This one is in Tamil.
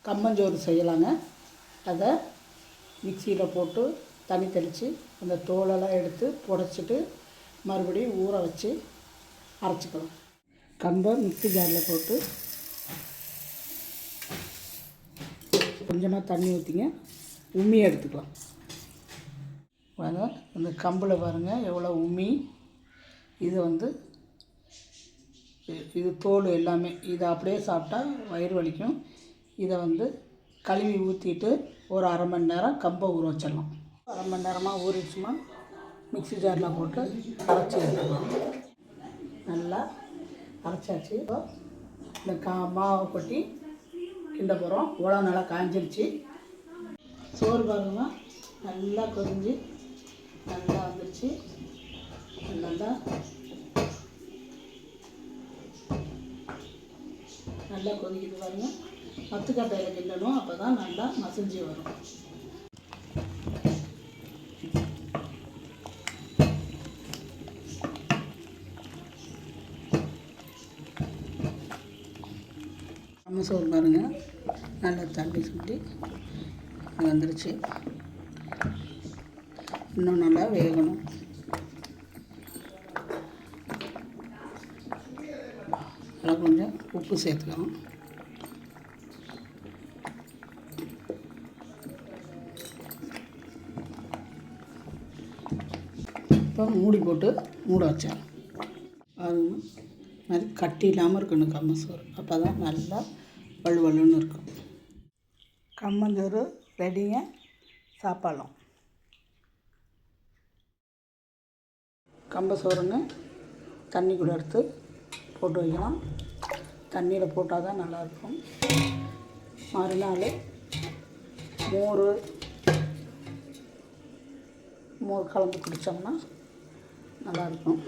கம்மஞ்சோறு செய்யலாங்க. அதை மிக்சியில் போட்டு தண்ணி தெளித்து அந்த தோலெல்லாம் எடுத்து புடைச்சிட்டு மறுபடியும் ஊற வச்சு அரைச்சிக்கலாம். கம்பை மிக்சி ஜாரில் போட்டு கொஞ்சமாக தண்ணி ஊற்றிங்க, உம்மி எடுத்துக்கலாம். பாருங்கள், இந்த கம்பில் பாருங்கள் எவ்வளோ உம்மி. இது இது தோல் எல்லாமே. இதை அப்படியே சாப்பிட்டா வயிறு வலிக்கும். இதை கழுவி ஊற்றிட்டு ஒரு அரை மணி நேரம் கம்பை ஊற வச்சிடலாம். அரை மணி நேரமாக ஊறிடுச்சுமா மிக்சி ஜாரில் போட்டு அரைச்சி எடுத்துக்கலாம். நல்லா அரைச்சாச்சு. இந்த மாவை கொட்டி கிண்ட போகிறோம். உலக நல்லா காஞ்சிருச்சு. சோறு பாருங்க நல்லா கொதிஞ்சு நல்லா வந்துருச்சு. நல்லா கொதிக்குது பாருங்கள். மத்துக்கட்டையில் கிண்டணும், அப்போ தான் நல்லா மசிஞ்சு வரும். சோறு பாருங்கள் நல்லா தண்ணி சுண்டி வந்துருச்சு. இன்னும் நல்லா வேகணும். நல்லா கொஞ்சம் உப்பு சேர்த்துக்கலாம். இப்போ மூடி போட்டு மூட வச்சேன். அது மாதிரி கட்டி இல்லாமல் இருக்கணும் கம்மஞ்சோறு. அப்போ தான் நல்லா வலுவலுன்னு இருக்கும். கம்மஞ்சோறு ரெடிங்க. சாப்பாடலாம். கம்பசோறுன்னு தண்ணி கூட எடுத்து போட்டு வைக்கலாம். தண்ணியில் போட்டால் தான் நல்லாயிருக்கும். மறுநாள் மோர் கலந்து குடித்தோம்னா நல்லாயிருக்கும்.